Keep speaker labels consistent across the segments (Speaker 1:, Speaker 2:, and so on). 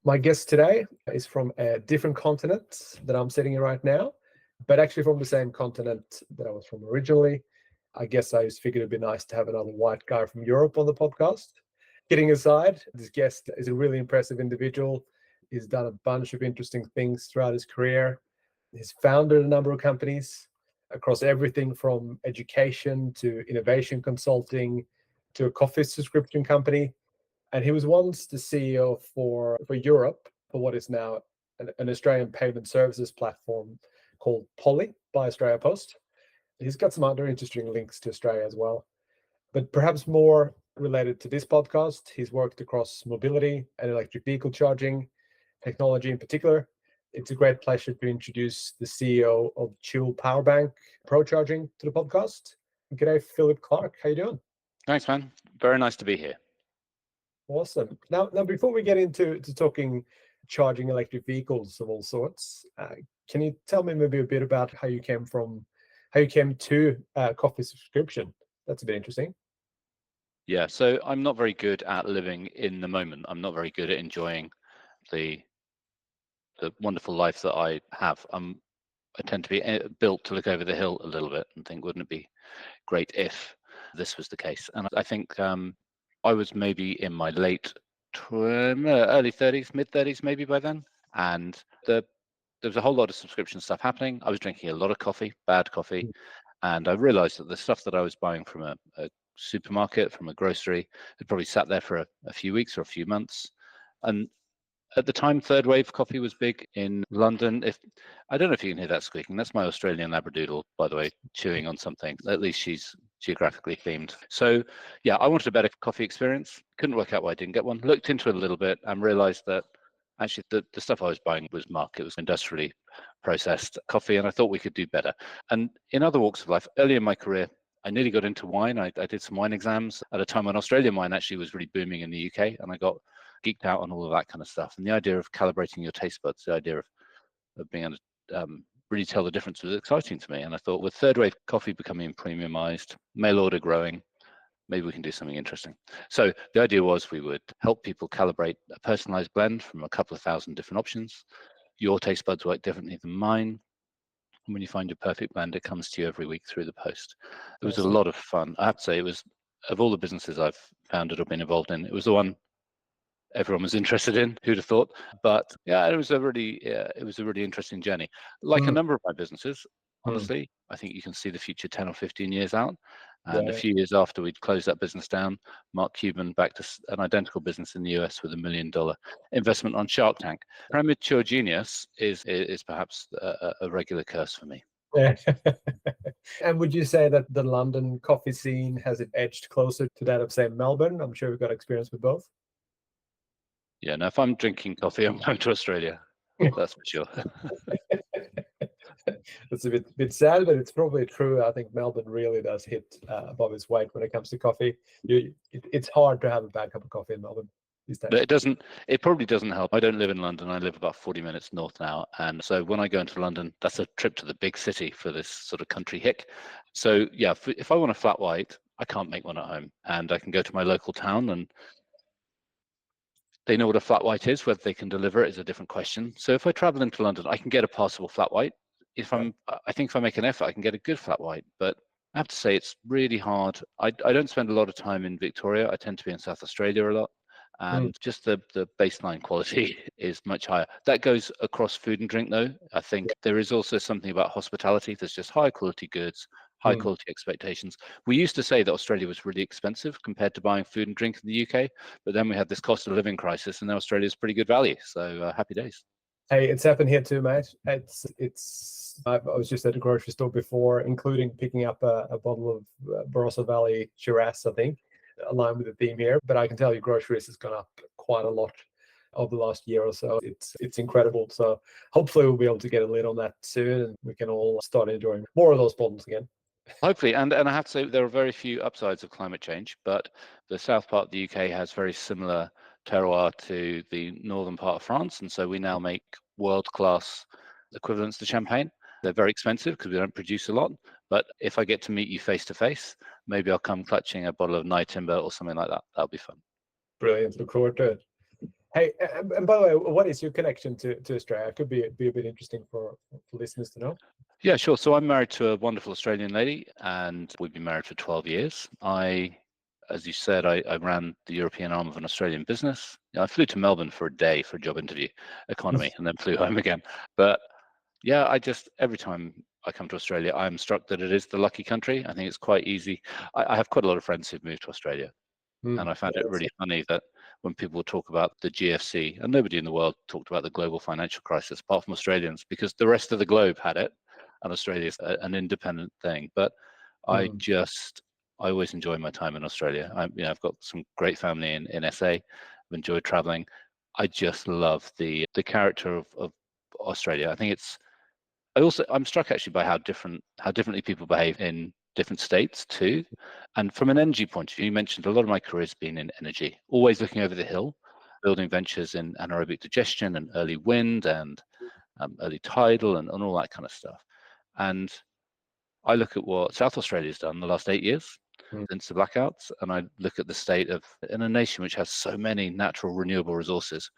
Speaker 1: my guest today is from a different continent that I'm sitting in right now, but actually from the same continent that I was from originally. I guess I just figured it'd be nice to have another white guy from Europe on the podcast. Kidding aside, this guest is a really impressive individual. He's done a bunch of interesting things throughout his career. He's founded a number of companies across everything from education to innovation consulting to a coffee subscription company. And he was once the CEO for Europe, for what is now an Australian payment services platform called Polly by Australia Post. He's got some other interesting links to Australia as well. But perhaps more related to this podcast, he's worked across mobility and electric vehicle charging, technology in particular. It's a great pleasure to introduce the CEO of TUAL Powerbank Pro Charging to the podcast. G'day, Philip Clarke. How you doing?
Speaker 2: Thanks, man. Very nice to be here.
Speaker 1: Awesome. Now, before we get into talking charging electric vehicles of all sorts, can you tell me maybe a bit about how you came to coffee subscription? That's a bit interesting.
Speaker 2: Yeah, so I'm not very good at living in the moment. I'm not very good at enjoying the wonderful life that I have. I tend to be built to look over the hill a little bit and think, wouldn't it be great if this was the case? And I think I was maybe in my early 30s, mid 30s maybe by then. And there was a whole lot of subscription stuff happening. I was drinking a lot of coffee, bad coffee. And I realized that the stuff that I was buying from a supermarket, from a grocery, had probably sat there for a few weeks or a few months. And at the time, third wave coffee was big in London. I don't know if you can hear that squeaking. That's my Australian Labradoodle, by the way, chewing on something. At least she's geographically themed. So yeah, I wanted a better coffee experience. Couldn't work out why I didn't get one. Looked into it a little bit and realized that actually the stuff I was buying was muck. It was industrially processed coffee, and I thought we could do better. And in other walks of life, early in my career, I nearly got into wine. I did some wine exams at a time when Australian wine actually was really booming in the UK, and I got geeked out on all of that kind of stuff. And the idea of calibrating your taste buds, the idea of being able to really tell the difference was exciting to me. And I thought, with third wave coffee becoming premiumized, mail order growing, maybe we can do something interesting. So the idea was we would help people calibrate a personalized blend from a couple of thousand different options. Your taste buds work differently than mine. And when you find your perfect blend, it comes to you every week through the post. It was a lot of fun. I have to say, it was, of all the businesses I've founded or been involved in, it was the one everyone was interested in. Who'd have thought? But yeah, it was a really interesting journey. Like a number of my businesses, honestly, I think you can see the future 10 or 15 years out. And a few years after we'd closed that business down, Mark Cuban backed an identical business in the US with $1 million investment on Shark Tank. Premature genius is perhaps a regular curse for me.
Speaker 1: And would you say that the London coffee scene has it edged closer to that of, say, Melbourne? I'm sure we've got experience with both.
Speaker 2: Yeah, no, if I'm drinking coffee, I'm going to Australia. That's for sure.
Speaker 1: It's a bit sad, but it's probably true. I think Melbourne really does hit above its weight when it comes to coffee. It's hard to have a bad cup of coffee in Melbourne these days.
Speaker 2: But it probably doesn't help. I don't live in London. I live about 40 minutes north now. And so when I go into London, that's a trip to the big city for this sort of country hick. So yeah, if I want a flat white, I can't make one at home. And I can go to my local town, and they know what a flat white is. Whether they can deliver it is a different question. So if I travel into London, I can get a passable flat white. I think if I make an effort, I can get a good flat white. But I have to say, it's really hard. I don't spend a lot of time in Victoria. I tend to be in South Australia a lot. And just the baseline quality is much higher. That goes across food and drink, though. I think there is also something about hospitality. There's just high quality goods, high quality expectations. We used to say that Australia was really expensive compared to buying food and drink in the UK, but then we had this cost of living crisis, and now Australia's pretty good value. So happy days.
Speaker 1: Hey, it's happened here too, mate. I was just at a grocery store before, including picking up a bottle of Barossa Valley Shiraz, I think, aligned with the theme here. But I can tell you, groceries has gone up quite a lot over the last year or so. It's incredible. So hopefully we'll be able to get a lid on that soon, and we can all start enjoying more of those bottles again.
Speaker 2: Hopefully, and I have to say there are very few upsides of climate change, but the south part of the UK has very similar terroir to the northern part of France, and so we now make world-class equivalents to champagne. They're very expensive because we don't produce a lot, but if I get to meet you face to face, maybe I'll come clutching a bottle of Nye Timber or something like that. That'll be fun.
Speaker 1: Brilliant. Look forward to it. Hey, and by the way, what is your connection to Australia? It could be a bit interesting for listeners to know.
Speaker 2: Yeah, sure. So I'm married to a wonderful Australian lady, and we've been married for 12 years. As you said, I ran the European arm of an Australian business. I flew to Melbourne for a day for a job interview, economy, and then flew home again. But yeah, every time I come to Australia, I'm struck that it is the lucky country. I think it's quite easy. I have quite a lot of friends who've moved to Australia, and I found it really funny that when people talk about the GFC, and nobody in the world talked about the global financial crisis apart from Australians, because the rest of the globe had it, and Australia is an independent thing. But I
Speaker 1: Mm.
Speaker 2: I always enjoy my time in Australia. I've got some great family in SA. I've enjoyed traveling. I just love the character of Australia. I think I'm struck actually by how differently people behave in different states too. And from an energy point of view, you mentioned a lot of my career has been in energy, always looking over the hill, building ventures in anaerobic digestion and early wind and early tidal and all that kind of stuff. And I look at what South Australia's done the last 8 years
Speaker 1: Mm.
Speaker 2: since the blackouts, and I look at the state of in a nation which has so many natural renewable resources,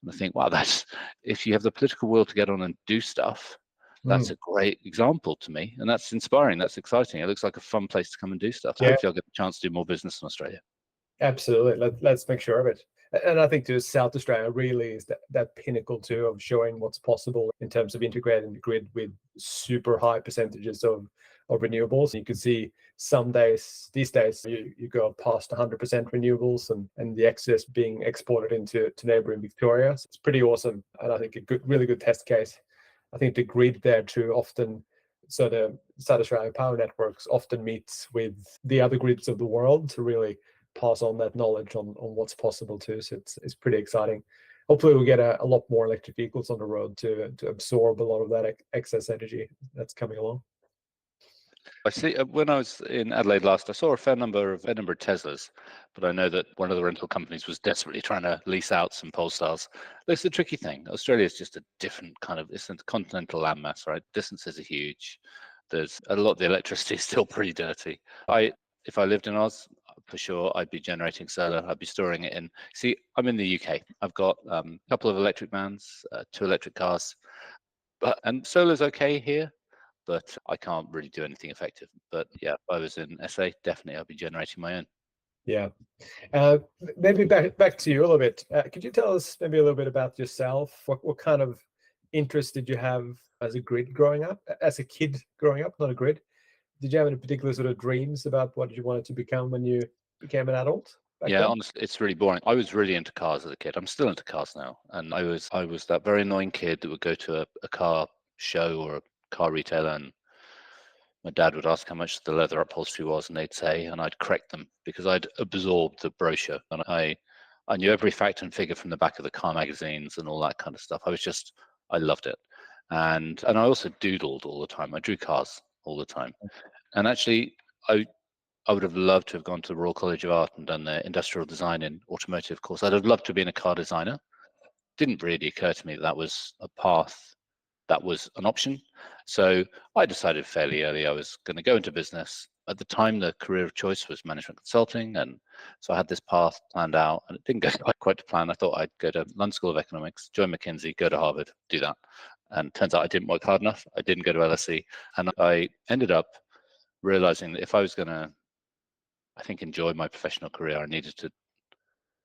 Speaker 2: and I think, wow, that's if you have the political will to get on and do stuff, that's
Speaker 1: Mm.
Speaker 2: a great example to me, and that's inspiring. That's exciting. It looks like a fun place to come and do stuff.
Speaker 1: Yeah,
Speaker 2: Hopefully, I'll get the chance to do more business in Australia.
Speaker 1: absolutely. Let's make sure of it. And I think to South Australia really is that pinnacle too of showing what's possible in terms of integrating the grid with super high percentages of renewables. You can see some days, these days, you go past 100% renewables and the excess being exported into neighboring Victoria. So it's pretty awesome. And I think really good test case. I think the grid there too often, so the South Australian power networks often meets with the other grids of the world to really pass on that knowledge on what's possible too. So it's pretty exciting. Hopefully we'll get a lot more electric vehicles on the road to absorb a lot of that excess energy that's coming along.
Speaker 2: I see. When I was in Adelaide last, I saw a fair number of Teslas, but I know that one of the rental companies was desperately trying to lease out some Polestars. That's the tricky thing. Australia is just a different kind of, it's a continental landmass, right? Distances are huge. There's a lot of the electricity is still pretty dirty. If I lived in Oz, for sure, I'd be generating solar. I'd be storing it in. See, I'm in the UK. I've got a couple of electric vans, 2 electric cars, and solar's okay here, but I can't really do anything effective. But yeah, if I was in SA, definitely I'd be generating my own.
Speaker 1: Yeah. Maybe back to you a little bit. Could you tell us maybe a little bit about yourself? What kind of interest did you have as a grid growing up, as a kid growing up, not a grid? Did you have any particular sort of dreams about what you wanted to become when you became an adult back
Speaker 2: Yeah,
Speaker 1: then?
Speaker 2: honestly, it's really boring. I was really into cars as a kid. I'm still into cars now, and I was that very annoying kid that would go to a car show or a car retailer, and my dad would ask how much the leather upholstery was, and they'd say, and I'd correct them because I'd absorbed the brochure, and I knew every fact and figure from the back of the car magazines and all that kind of stuff. I loved it, and I also doodled all the time. I drew cars all the time, and actually, I I would have loved to have gone to the Royal College of Art and done the industrial design in automotive course. I'd have loved to have been a car designer. Didn't really occur to me that that was a path that was an option. So I decided fairly early I was going to go into business. At the time, the career of choice was management consulting. And so I had this path planned out, and it didn't go quite to plan. I thought I'd go to London School of Economics, join McKinsey, go to Harvard, do that. And turns out I didn't work hard enough. I didn't go to LSE. And I ended up realizing that if I was going to, I think, enjoy my professional career, I needed to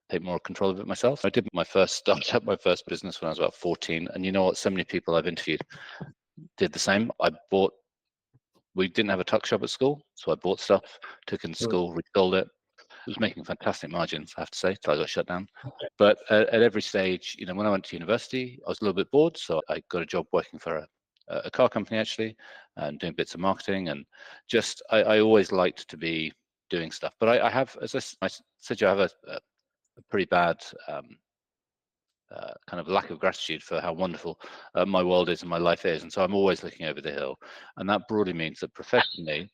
Speaker 2: take more control of it myself. I did my first startup, my first business when I was about 14. And you know what? So many people I've interviewed did the same. We didn't have a tuck shop at school, so I bought stuff, took it to
Speaker 1: Mm.
Speaker 2: school, resold it. It was making fantastic margins, I have to say, till I got shut down. But at every stage, when I went to university, I was a little bit bored, so I got a job working for a car company actually, and doing bits of marketing, and just I always liked to be doing stuff. But I have, as I said, I have a pretty bad kind of lack of gratitude for how wonderful my world is and my life is, and so I'm always looking over the hill, and that broadly means that professionally,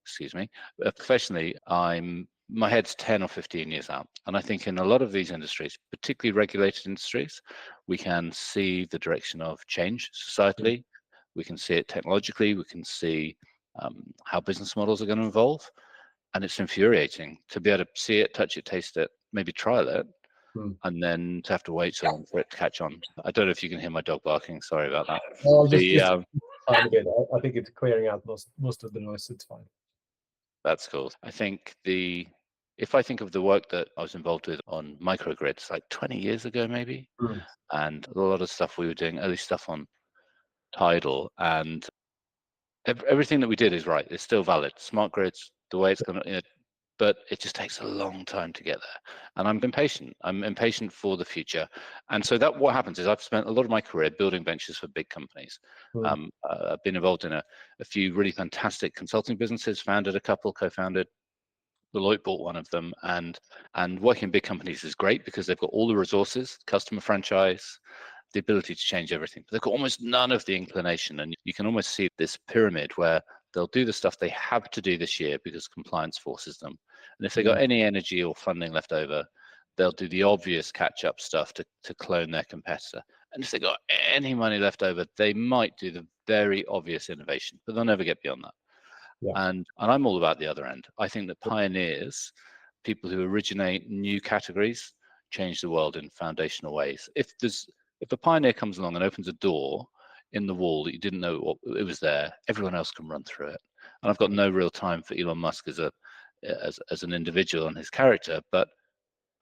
Speaker 2: excuse me, professionally, my head's 10 or 15 years out, and I think in a lot of these industries, particularly regulated industries, we can see the direction of change societally, we can see it technologically, we can see how business models are going to evolve, and it's infuriating to be able to see it, touch it, taste it, maybe trial it, and then to have to wait so long for it to catch on. I don't know if you can hear my dog barking. Sorry about that.
Speaker 1: Well,
Speaker 2: The
Speaker 1: just a bit. I think it's clearing out most of the noise. It's fine.
Speaker 2: That's cool. I think if I think of the work that I was involved with on microgrids like 20 years ago, maybe, and a lot of stuff we were doing, early stuff on Tidal, and everything that we did is right. It's still valid. Smart grids, the way it's going to, but it just takes a long time to get there. And I'm impatient. I'm impatient for the future. And so what happens is I've spent a lot of my career building ventures for big companies. I've been involved in a few really fantastic consulting businesses, founded a couple, co-founded. Deloitte bought one of them, and working in big companies is great because they've got all the resources, customer franchise, the ability to change everything. But they've got almost none of the inclination, and you can almost see this pyramid where they'll do the stuff they have to do this year because compliance forces them. And if they got any energy or funding left over, they'll do the obvious catch-up stuff to clone their competitor. And if they got any money left over, they might do the very obvious innovation, but they'll never get beyond that.
Speaker 1: Yeah.
Speaker 2: And I'm all about the other end. I think that pioneers, people who originate new categories, change the world in foundational ways. If a pioneer comes along and opens a door in the wall that you didn't know it was there, everyone else can run through it. And I've got no real time for Elon Musk as an individual and his character, but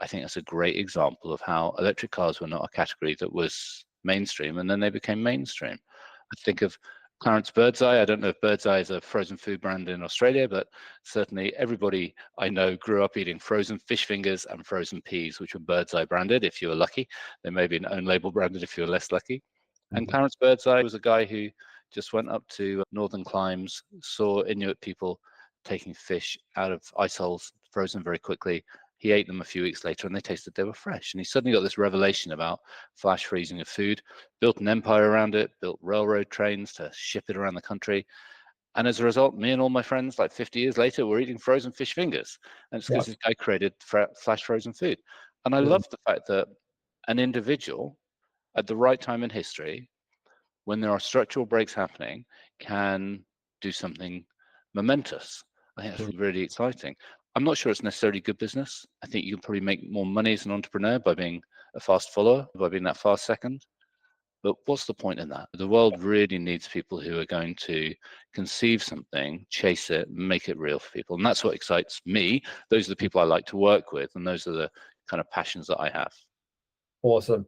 Speaker 2: I think that's a great example of how electric cars were not a category that was mainstream, and then they became mainstream. I think of Clarence Birdseye. I don't know if Birdseye is a frozen food brand in Australia, but certainly everybody I know grew up eating frozen fish fingers and frozen peas, which were Birdseye branded if you were lucky. They may be an own label branded if you were less lucky. And Clarence Birdseye was a guy who just went up to northern climes, saw Inuit people taking fish out of ice holes, frozen very quickly. He ate them a few weeks later and they tasted they were fresh. And he suddenly got this revelation about flash freezing of food, built an empire around it, built railroad trains to ship it around the country. And as a result, me and all my friends, like 50 years later, were eating frozen fish fingers. And it's because this guy created flash frozen food. And I love the fact that an individual at the right time in history, when there are structural breaks happening, can do something momentous. I think that's really exciting. I'm not sure it's necessarily good business. I think you can probably make more money as an entrepreneur by being a fast follower, by being that fast second. But what's the point in that? The world really needs people who are going to conceive something, chase it, make it real for people. And that's what excites me. Those are the people I like to work with. And those are the kind of passions that I have.
Speaker 1: Awesome.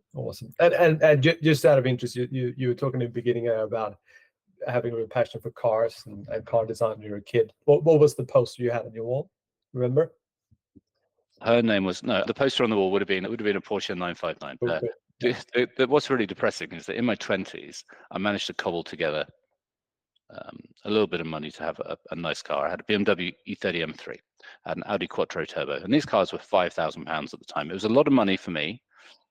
Speaker 1: And just out of interest, you were talking in the beginning about having a real passion for cars and car design when you were a kid. What was the poster you had on your wall? Remember?
Speaker 2: Her name was the poster on the wall would have been a Porsche 959.
Speaker 1: Okay.
Speaker 2: What's really depressing is that in my 20s, I managed to cobble together a little bit of money to have a nice car. I had a BMW E30 M3, I had an Audi Quattro Turbo, and these cars were £5,000 at the time. It was a lot of money for me,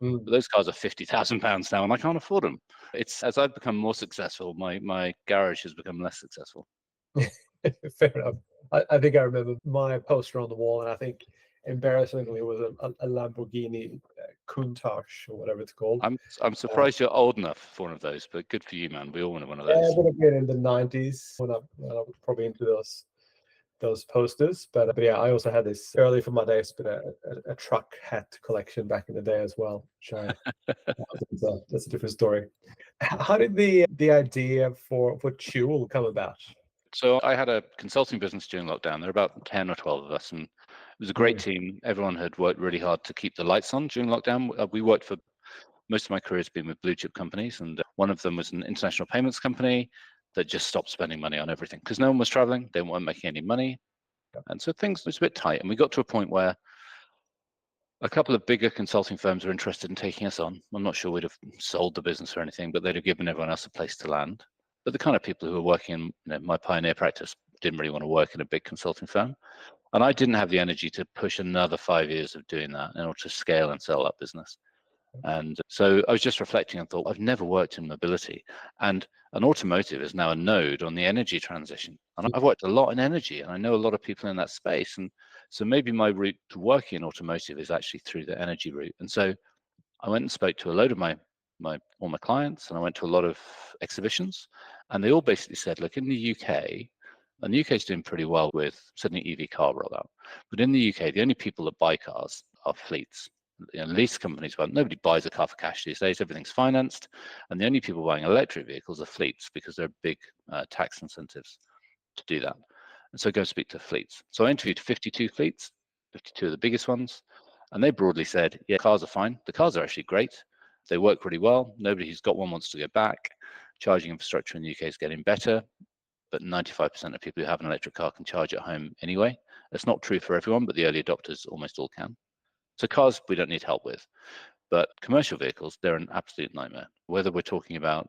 Speaker 2: but those cars are £50,000 now, and I can't afford them. It's as I've become more successful, my garage has become less successful.
Speaker 1: Fair enough. I think I remember my poster on the wall, and I think embarrassingly it was a Lamborghini Countach or whatever it's called.
Speaker 2: I'm surprised you're old enough for one of those, but good for you, man. We all wanted one of those.
Speaker 1: Yeah, it would have been in the 90s when I was probably into those posters. But yeah, I also had this early from my days, but a truck hat collection back in the day as well. That's a different story. How did the idea for TUAL come about?
Speaker 2: So I had a consulting business during lockdown. There were about 10 or 12 of us, and it was a great team. Everyone had worked really hard to keep the lights on during lockdown. We worked for most of my career has been with blue chip companies, and one of them was an international payments company that just stopped spending money on everything because no one was traveling. They weren't making any money, and so things was a bit tight. And we got to a point where a couple of bigger consulting firms were interested in taking us on. I'm not sure we'd have sold the business or anything, but they'd have given everyone else a place to land. But the kind of people who were working in my pioneer practice didn't really want to work in a big consulting firm. And I didn't have the energy to push another 5 years of doing that in order to scale and sell that business. And so I was just reflecting and thought, I've never worked in mobility. And an automotive is now a node on the energy transition. And I've worked a lot in energy, and I know a lot of people in that space. And so maybe my route to working in automotive is actually through the energy route. And so I went and spoke to a load of all my clients, and I went to a lot of exhibitions, and they all basically said, look, in the UK, and the UK is doing pretty well with certainly EV car rollout, but in the UK, the only people that buy cars are fleets. lease companies, well, nobody buys a car for cash these days. Everything's financed, and the only people buying electric vehicles are fleets because there are big tax incentives to do that. And so go speak to fleets. So I interviewed 52 fleets, 52 of the biggest ones, and they broadly said, yeah, cars are fine. The cars are actually great. They work really well. Nobody who's got one wants to go back. Charging infrastructure in the UK is getting better, but 95% of people who have an electric car can charge at home anyway. That's not true for everyone, but the early adopters almost all can. So cars, we don't need help with. But commercial vehicles, they're an absolute nightmare. Whether we're talking about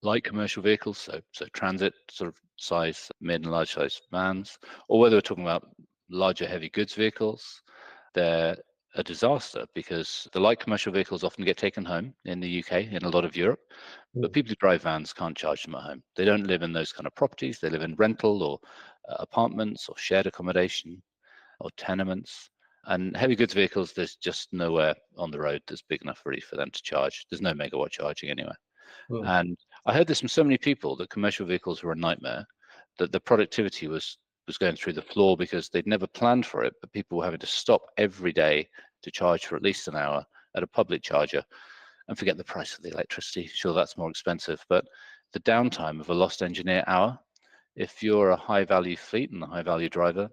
Speaker 2: light commercial vehicles, so transit sort of size, mid and large size vans, or whether we're talking about larger heavy goods vehicles, they're a disaster because the light commercial vehicles often get taken home in the UK, in a lot of Europe, but people who drive vans can't charge them at home. They don't live in those kind of properties. They live in rental or apartments or shared accommodation or tenements. And heavy goods vehicles, there's just nowhere on the road that's big enough really for them to charge. There's no megawatt charging anywhere. And I heard this from so many people that commercial vehicles were a nightmare, that the productivity was going through the floor because they'd never planned for it, but people were having to stop every day to charge for at least an hour at a public charger. And forget the price of the electricity. Sure, that's more expensive, but the downtime of a lost engineer hour, if you're a high value fleet and a high value driver,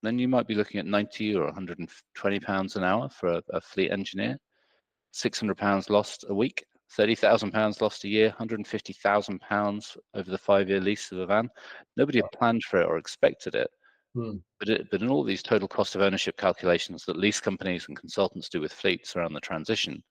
Speaker 2: then you might be looking at 90 or 120 pounds an hour for a fleet engineer, 600 pounds lost a week, 30,000 pounds lost a year, 150,000 pounds over the 5-year lease of a van. Nobody had planned for it or expected it. But in all these total cost of ownership calculations that lease companies and consultants do with fleets around the transition,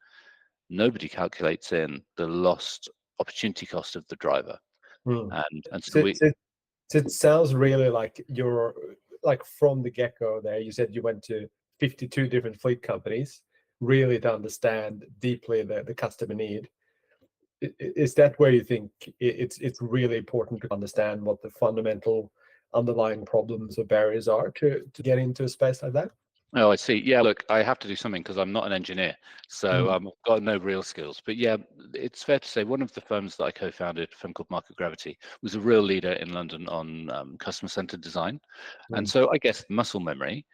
Speaker 2: nobody calculates in the lost opportunity cost of the driver. And so
Speaker 1: it sounds really like you're like from the get-go there. You said you went to 52 different fleet companies really to understand deeply the customer need. Is that where you think it's really important to understand what the fundamental underlying problems or barriers are to get into a space like that?
Speaker 2: Oh, I see. Yeah, look, I have to do something because I'm not an engineer, so I've got no real skills. But yeah, it's fair to say one of the firms that I co-founded, a firm called Market Gravity, was a real leader in London on customer-centered design. And so I guess muscle memory,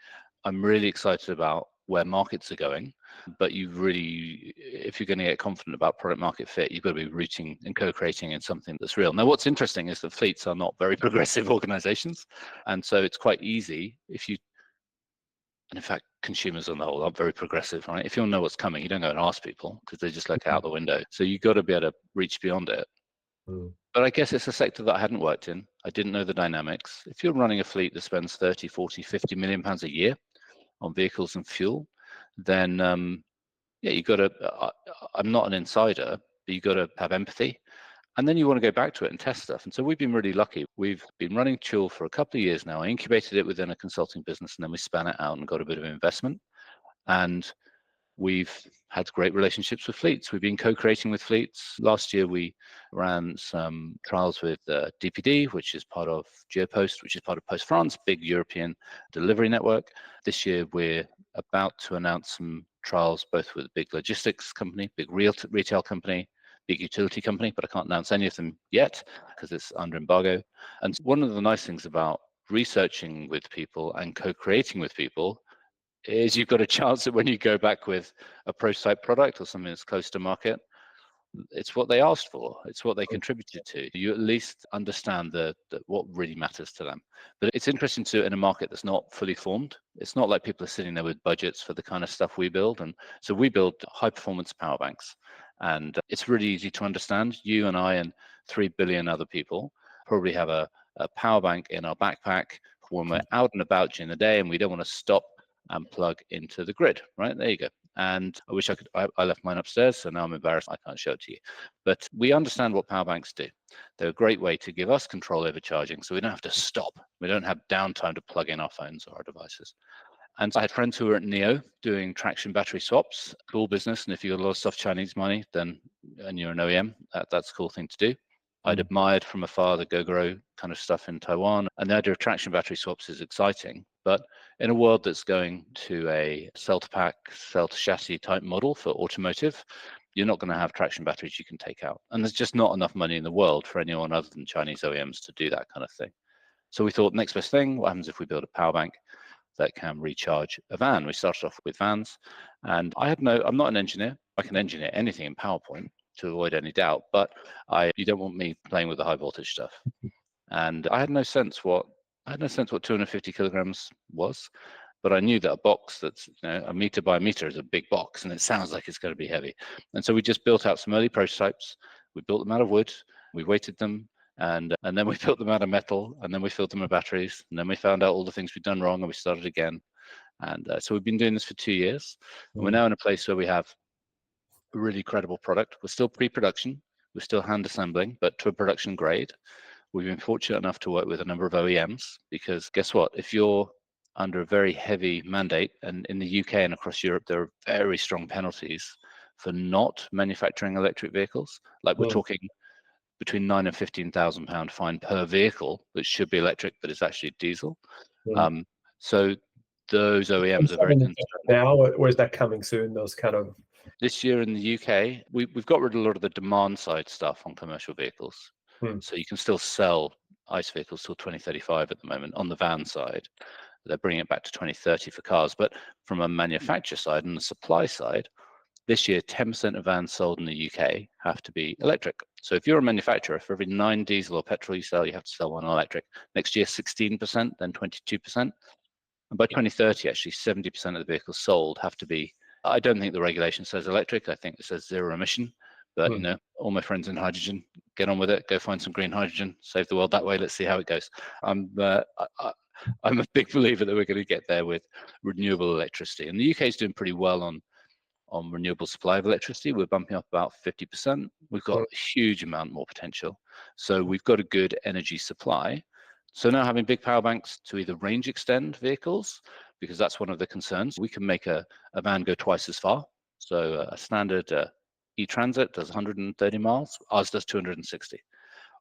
Speaker 2: I'm really excited about where markets are going, but you really, if you're going to get confident about product market fit, you've got to be rooting and co-creating in something that's real. Now, what's interesting is that fleets are not very progressive organizations. And so it's quite easy if you, and in fact, consumers on the whole aren't very progressive, right? If you don't know what's coming, you don't go and ask people because they just look out the window. So you've got to be able to reach beyond it. But I guess it's a sector that I hadn't worked in. I didn't know the dynamics. If you're running a fleet that spends 30, 40, 50 million pounds a year on vehicles and fuel, then yeah, you got to, I'm not an insider, but you got to have empathy. And then you want to go back to it and test stuff. And so we've been really lucky. We've been running TUAL for a couple of years now. I incubated it within a consulting business and then we span it out and got a bit of investment. And we've had great relationships with fleets. We've been co-creating with fleets. Last year, we ran some trials with DPD, which is part of Geopost, which is part of Post France, big European delivery network. This year, we're about to announce some trials both with a big logistics company, big retail company, big utility company, but I can't announce any of them yet because it's under embargo. And one of the nice things about researching with people and co-creating with people is you've got a chance that when you go back with a prototype product or something that's close to market, it's what they asked for. It's what they contributed to. You at least understand what really matters to them. But it's interesting to in a market that's not fully formed. It's not like people are sitting there with budgets for the kind of stuff we build. And so we build high performance power banks. And it's really easy to understand. You and I and 3 billion other people probably have a power bank in our backpack when we're out and about during the day and we don't want to stop and plug into the grid, right? There you go. And I wish I could, I left mine upstairs, so now I'm embarrassed I can't show it to you. But we understand what power banks do. They're a great way to give us control over charging, so we don't have to stop. We don't have downtime to plug in our phones or our devices. And so I had friends who were at NEO doing traction battery swaps, cool business. And if you've got a lot of soft Chinese money, then, and you're an OEM, that's a cool thing to do. I'd admired from afar the Gogoro kind of stuff in Taiwan, and the idea of traction battery swaps is exciting. But in a world that's going to a cell to pack, cell to chassis type model for automotive, you're not going to have traction batteries you can take out. And there's just not enough money in the world for anyone other than Chinese OEMs to do that kind of thing. So we thought, next best thing, what happens if we build a power bank? that can recharge a van. We started off with vans, and I'm not an engineer. I can engineer anything in PowerPoint to avoid any doubt, but you don't want me playing with the high voltage stuff. And I had no sense what 250 kilograms was, but I knew that a box that's a meter by a meter is a big box, and it sounds like it's going to be heavy. And so we just built out some early prototypes. We built them out of wood. We weighted them, and then we built them out of metal, and then we filled them with batteries, and then we found out all the things we'd done wrong, and we started again. And so we've been doing this for 2 years. And we're now in a place where we have a really credible product. We're still pre-production. We're still hand assembling, but to a production grade. We've been fortunate enough to work with a number of OEMs, because guess what? If you're under a very heavy mandate, and in the UK and across Europe, there are very strong penalties for not manufacturing electric vehicles. Like we're talking between £9,000 and £15,000 fine per vehicle that should be electric, but it's actually diesel. So those OEMs are very concerned.
Speaker 1: Now, or is that coming soon? Those kind of
Speaker 2: This year in the UK, we've got rid of a lot of the demand side stuff on commercial vehicles. So you can still sell ICE vehicles till 2035 at the moment on the van side. They're bringing it back to 2030 for cars. But from a manufacturer side and the supply side, this year, 10% of vans sold in the UK have to be electric. So if you're a manufacturer, for every 9 diesel or petrol you sell, you have to sell 1 electric. Next year, 16%, then 22%. And by 2030, actually, 70% of the vehicles sold have to be, I don't think the regulation says electric. I think it says zero emission. But all my friends in hydrogen, get on with it. Go find some green hydrogen, save the world that way. Let's see how it goes. I'm a big believer that we're going to get there with renewable electricity. And the UK is doing pretty well on renewable supply of electricity. We're bumping up about 50%. We've got a huge amount more potential. So we've got a good energy supply. So now having big power banks to either range extend vehicles, because that's one of the concerns. We can make a van go twice as far. So a standard e-transit does 130 miles. Ours does 260.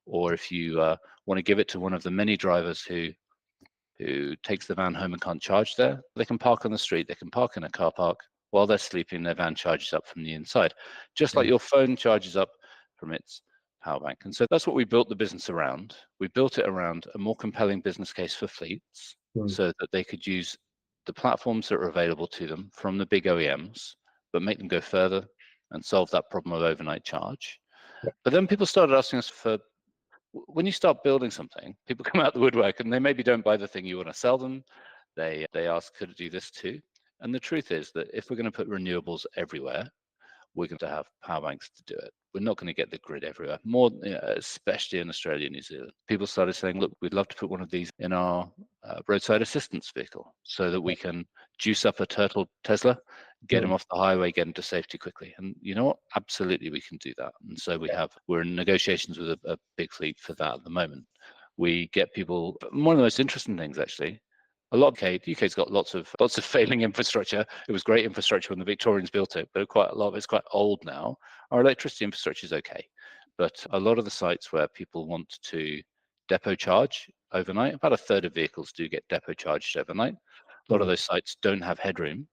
Speaker 2: Or if you want to give it to one of the many drivers who takes the van home and can't charge there, they can park on the street. They can park in a car park. While they're sleeping, their van charges up from the inside, just like your phone charges up from its power bank. And so that's what we built the business around. We built it around a more compelling business case for fleets, so that they could use the platforms that are available to them from the big OEMs, but make them go further and solve that problem of overnight charge. But then people started asking us for, when you start building something, people come out the woodwork and they maybe don't buy the thing you want to sell them. They ask, could it do this too? And the truth is that if we're going to put renewables everywhere, we're going to have power banks to do it. We're not going to get the grid everywhere, more especially in Australia and New Zealand. People started saying, look, we'd love to put one of these in our roadside assistance vehicle so that we can juice up a turtle Tesla, get him off the highway, get him to safety quickly. And you know what? Absolutely, we can do that. And so we're in negotiations with a big fleet for that at the moment. We get people, one of the most interesting things actually, a lot of the UK's got lots of failing infrastructure. It was great infrastructure when the Victorians built it, but quite a lot of it's quite old now. Our electricity infrastructure is okay, but a lot of the sites where people want to depot charge overnight, about a third of vehicles do get depot charged overnight. A lot of those sites don't have headroom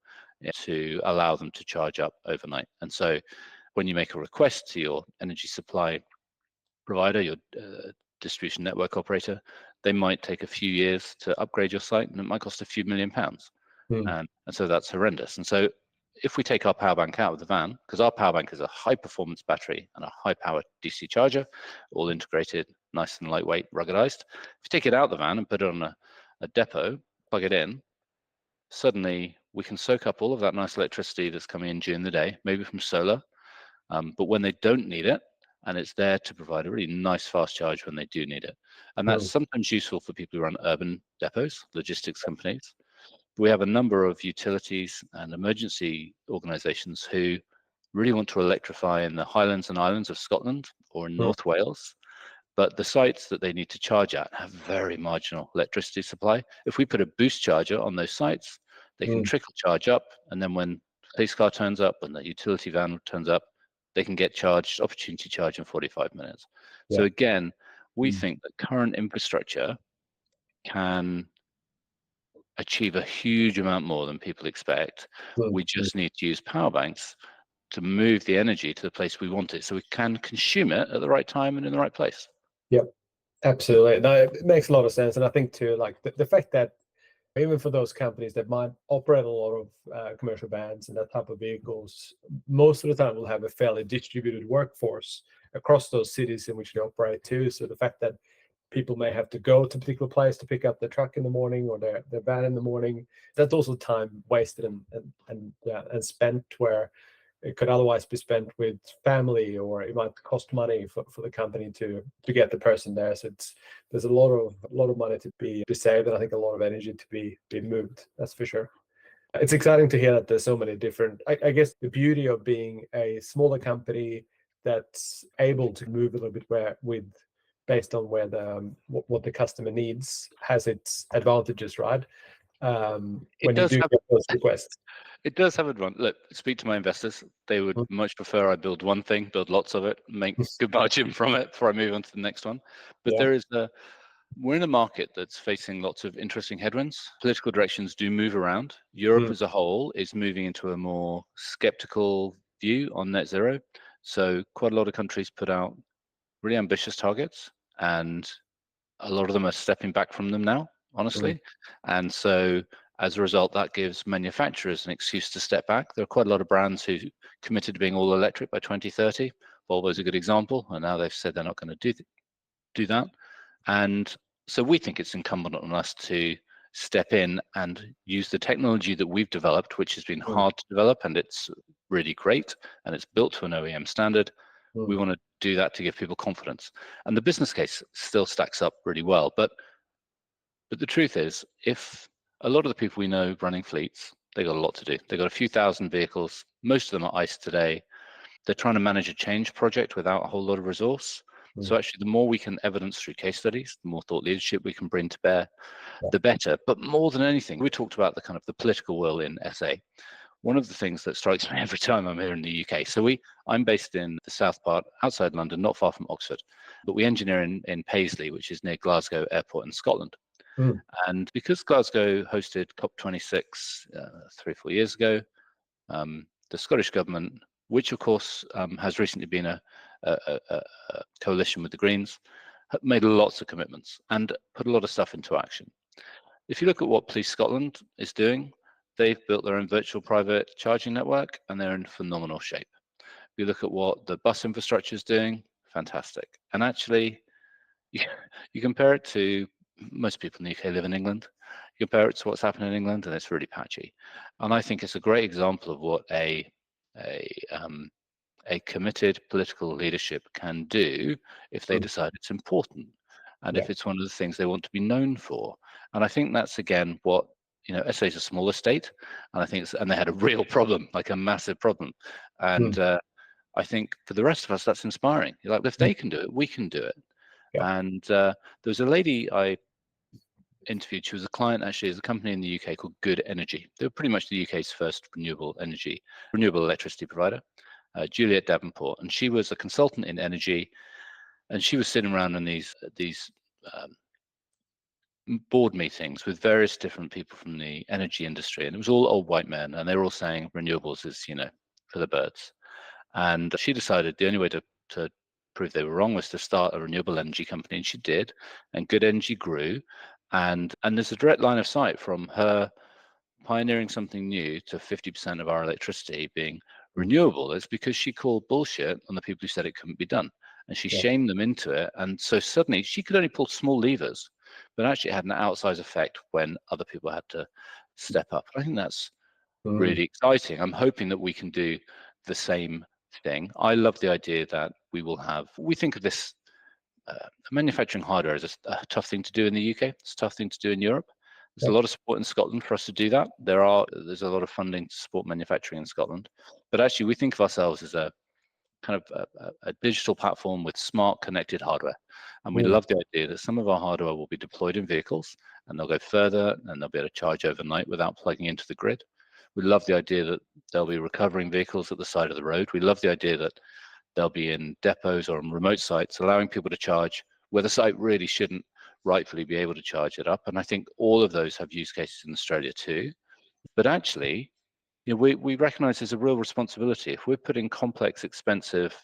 Speaker 2: to allow them to charge up overnight. And so when you make a request to your energy supply provider, your distribution network operator, they might take a few years to upgrade your site, and it might cost a few £1,000,000. And so that's horrendous. And so if we take our power bank out of the van, because our power bank is a high performance battery and a high power DC charger, all integrated, nice and lightweight, ruggedized. If you take it out of the van and put it on a depot, plug it in, suddenly we can soak up all of that nice electricity that's coming in during the day, maybe from solar. But when they don't need it, and it's there to provide a really nice fast charge when they do need it. And that's sometimes useful for people who run urban depots, logistics companies. We have a number of utilities and emergency organizations who really want to electrify in the Highlands and Islands of Scotland or in North Wales, but the sites that they need to charge at have very marginal electricity supply. If we put a boost charger on those sites, they can trickle charge up, and then when the police car turns up and the utility van turns up, they can get charged, opportunity charge in 45 minutes. So again, we think that current infrastructure can achieve a huge amount more than people expect. We just need to use power banks to move the energy to the place we want it, so we can consume it at the right time and in the right place.
Speaker 1: Yep, absolutely. No, it makes a lot of sense. And I think too, like the fact that even for those companies that might operate a lot of commercial vans and that type of vehicles, most of the time will have a fairly distributed workforce across those cities in which they operate too. So the fact that people may have to go to a particular place to pick up their truck in the morning or their van in the morning, that's also time wasted and spent where it could otherwise be spent with family, or it might cost money for the company to get the person there. So there's a lot of money to be saved, and I think a lot of energy to be moved. That's for sure. It's exciting to hear that there's so many different. I guess the beauty of being a smaller company that's able to move a little bit based on where what the customer needs has its advantages, right?
Speaker 2: It
Speaker 1: When you
Speaker 2: does
Speaker 1: do
Speaker 2: have
Speaker 1: get those requests.
Speaker 2: it does have advantage. Look, speak to my investors. They would
Speaker 1: Mm.
Speaker 2: much prefer I build one thing, build lots of it, make good margin from it before I move on to the next one. But
Speaker 1: Yeah.
Speaker 2: we're in a market that's facing lots of interesting headwinds. Political directions do move around. Europe
Speaker 1: Mm.
Speaker 2: as a whole is moving into a more skeptical view on net zero. So quite a lot of countries put out really ambitious targets, and a lot of them are stepping back from them now,
Speaker 1: Mm.
Speaker 2: honestly. And so as a result, that gives manufacturers an excuse to step back. There are quite a lot of brands who committed to being all electric by 2030. Volvo is a good example, and now they've said they're not going to do that. And so we think it's incumbent on us to step in and use the technology that we've developed, which has been
Speaker 1: Mm.
Speaker 2: hard to develop, and it's really great, and it's built to an OEM standard. We
Speaker 1: Mm.
Speaker 2: want to do that to give people confidence. And the business case still stacks up really well. But the truth is, if a lot of the people we know running fleets, they got a lot to do. They got a few thousand vehicles. Most of them are ICE today. They're trying to manage a change project without a whole lot of resource.
Speaker 1: Mm.
Speaker 2: So actually, the more we can evidence through case studies, the more thought leadership we can bring to bear,
Speaker 1: Yeah.
Speaker 2: the better. But more than anything, we talked about the kind of the political will in SA. One of the things that strikes me every time I'm here in the UK. So I'm based in the south part, outside London, not far from Oxford, but we engineer in Paisley, which is near Glasgow Airport in Scotland.
Speaker 1: Mm.
Speaker 2: And because Glasgow hosted COP26 3 or 4 years ago, the Scottish government, which of course has recently been a coalition with the Greens, made lots of commitments and put a lot of stuff into action. If you look at what Police Scotland is doing, they've built their own virtual private charging network, and they're in phenomenal shape. If you look at what the bus infrastructure is doing, fantastic. And actually, you compare it to most people in the UK live in England. You compare it to what's happening in England, and it's really patchy. And I think it's a great example of what a committed political leadership can do if they
Speaker 1: Mm.
Speaker 2: decide it's important, and
Speaker 1: Yeah.
Speaker 2: if it's one of the things they want to be known for. And I think that's again what, SA is a smaller state, and I think and they had a real problem, like a massive problem. And
Speaker 1: Mm.
Speaker 2: I think for the rest of us, that's inspiring. You're like, if
Speaker 1: Mm.
Speaker 2: they can do it, we can do it.
Speaker 1: Yeah.
Speaker 2: And there was a lady I interviewed. She was a client, actually, as a company in the UK called Good Energy. They were pretty much the UK's first renewable electricity provider, Juliet Davenport. And she was a consultant in energy, and she was sitting around in these um, board meetings with various different people from the energy industry, and it was all old white men, and they were all saying renewables is, for the birds. And she decided the only way to prove they were wrong was to start a renewable energy company, and she did. And Good Energy grew, and there's a direct line of sight from her pioneering something new to 50% of our electricity being
Speaker 1: Mm.
Speaker 2: renewable. It's because she called bullshit on the people who said it couldn't be done, and she
Speaker 1: Yeah.
Speaker 2: shamed them into it. And so suddenly she could only pull small levers, but actually it had an outsized effect when other people had to step up. I think that's
Speaker 1: Mm.
Speaker 2: really exciting. I'm hoping that we can do the same thing. I love the idea that we think of this manufacturing hardware as a tough thing to do in the UK. It's a tough thing to do in Europe. There's
Speaker 1: Yeah.
Speaker 2: a lot of support in Scotland for us to do that. There's a lot of funding to support manufacturing in Scotland. But actually, we think of ourselves as a kind of a digital platform with smart connected hardware. And we
Speaker 1: Mm.
Speaker 2: love the idea that some of our hardware will be deployed in vehicles, and they'll go further, and they'll be able to charge overnight without plugging into the grid. We love the idea that there'll be recovering vehicles at the side of the road. We love the idea that they'll be in depots or on remote sites, allowing people to charge where the site really shouldn't rightfully be able to charge it up. And I think all of those have use cases in Australia too. But actually, we recognize there's a real responsibility. If we're putting complex, expensive,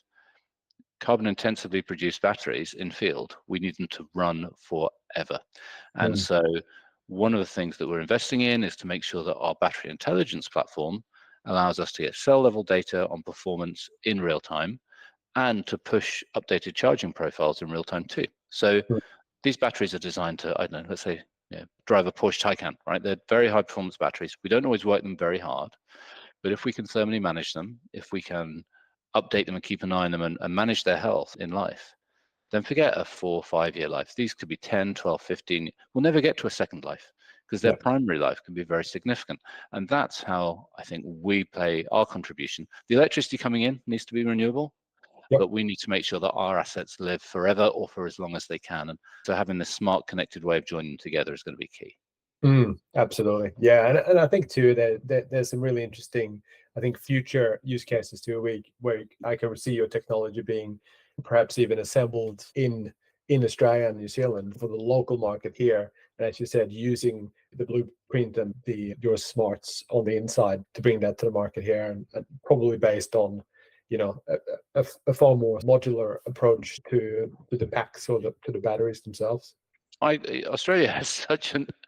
Speaker 2: carbon intensively produced batteries in field, we need them to run forever. And
Speaker 1: Mm.
Speaker 2: so one of the things that we're investing in is to make sure that our battery intelligence platform allows us to get cell level data on performance in real time and to push updated charging profiles in real time too. So
Speaker 1: Mm.
Speaker 2: these batteries are designed to, I don't know, let's say, drive a Porsche Taycan, right? They're very high performance batteries. We don't always work them very hard, but if we can thermally manage them, if we can update them and keep an eye on them and manage their health in life, then forget a 4 or 5 year life. These could be 10, 12, 15. We'll never get to a second life because their
Speaker 1: Yeah.
Speaker 2: primary life can be very significant. And that's how I think we play our contribution. The electricity coming in needs to be renewable,
Speaker 1: Yep.
Speaker 2: but we need to make sure that our assets live forever or for as long as they can. And so having this smart connected way of joining them together is going to be key.
Speaker 1: Absolutely. Yeah. And I think too that there's some really interesting, I think, future use cases too, where I can see your technology being perhaps even assembled in Australia and New Zealand for the local market here. And as you said, using the blueprint and your smarts on the inside to bring that to the market here, and probably based on, a far more modular approach to the packs or to the batteries themselves.
Speaker 2: Australia has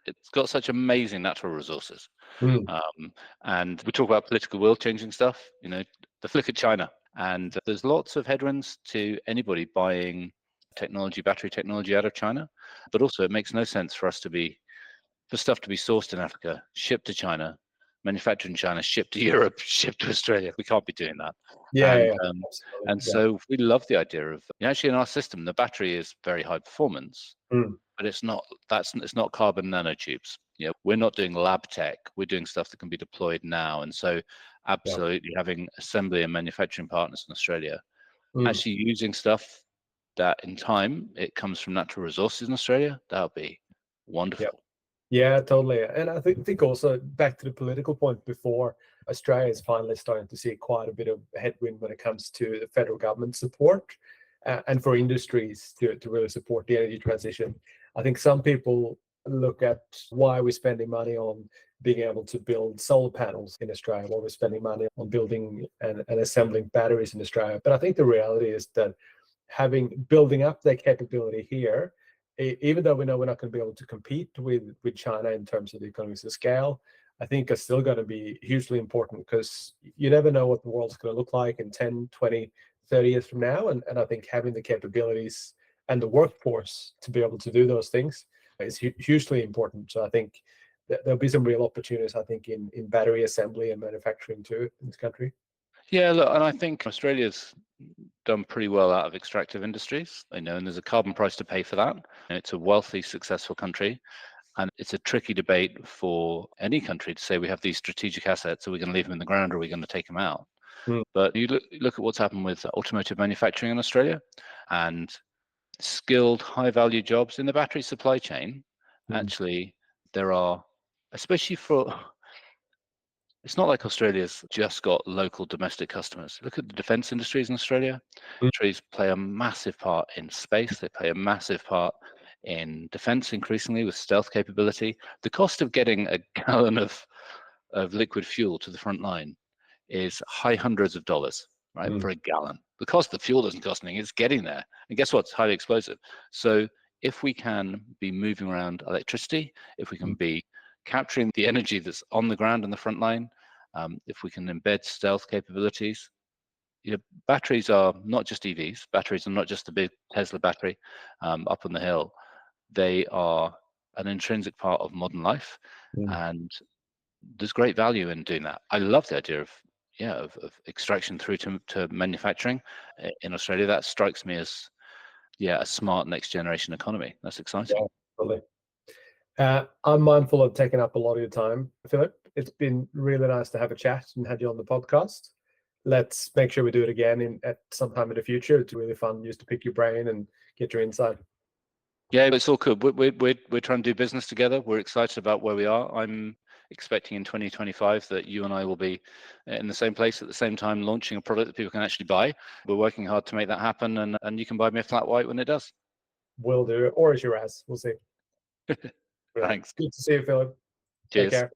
Speaker 2: it's got such amazing natural resources.
Speaker 1: Mm.
Speaker 2: And we talk about political will changing stuff, let's look at China. And there's lots of headwinds to anybody buying battery technology out of China. But also it makes no sense for stuff to be sourced in Africa, shipped to China, manufactured in China, shipped to Europe, shipped to Australia. We can't be doing that.
Speaker 1: Yeah,
Speaker 2: And
Speaker 1: yeah, absolutely.
Speaker 2: and
Speaker 1: Yeah.
Speaker 2: so we love the idea of actually in our system, the battery is very high performance,
Speaker 1: Mm.
Speaker 2: but it's not carbon nanotubes. We're not doing lab tech. We're doing stuff that can be deployed now. And so absolutely having assembly and manufacturing partners in Australia, actually using stuff that in time it comes from natural resources in Australia, that would be wonderful.
Speaker 1: Yeah, totally. And I think also back to the political point before, Australia is finally starting to see quite a bit of headwind when it comes to the federal government support, and for industries to really support the energy transition. I think some people look at why we're spending money on being able to build solar panels in Australia, why we're spending money on building and assembling batteries in Australia. But I think the reality is that building up their capability here, even though we know we're not going to be able to compete with China in terms of the economies of scale, I think are still going to be hugely important, because you never know what the world's going to look like in 10, 20, 30 years from now. And I think having the capabilities and the workforce to be able to do those things is hugely important. So I think there'll be some real opportunities, I think, in battery assembly and manufacturing too in this country.
Speaker 2: Yeah, look, and I think Australia's done pretty well out of extractive industries, and there's a carbon price to pay for that. And it's a wealthy, successful country. And it's a tricky debate for any country to say we have these strategic assets, are we going to leave them in the ground or are we going to take them out?
Speaker 1: Mm.
Speaker 2: But you look at what's happened with automotive manufacturing in Australia, and skilled, high-value jobs in the battery supply chain. Actually, there are, especially for, it's not like Australia's just got local domestic customers. Look at the defense industries in Australia. Trees play a massive part in space. They play a massive part in defense increasingly with stealth capability. The cost of getting a gallon of liquid fuel to the front line is high hundreds of dollars, right, for a gallon. The cost of the fuel doesn't cost anything, it's getting there. And guess what? It's highly explosive. So if we can be moving around electricity, if we can be capturing the energy that's on the ground in the front line, if we can embed stealth capabilities, batteries are not just EVs. Batteries are not just the big Tesla battery up on the hill. They are an intrinsic part of modern life, and there's great value in doing that. I love the idea of extraction through to manufacturing in Australia. That strikes me as a smart next generation economy. That's exciting.
Speaker 1: Yeah, totally. I'm mindful of taking up a lot of your time, Philip. It's been really nice to have a chat and have you on the podcast. Let's make sure we do it again at some time in the future. It's really fun just to pick your brain and get your insight.
Speaker 2: Yeah, it's all good. We're trying to do business together. We're excited about where we are. I'm expecting in 2025 that you and I will be in the same place at the same time, launching a product that people can actually buy. We're working hard to make that happen, and you can buy me a flat white when it does.
Speaker 1: Will do, or a Shiraz. We'll see.
Speaker 2: Thanks.
Speaker 1: Good to see you, Philip.
Speaker 2: Cheers.
Speaker 1: Take care.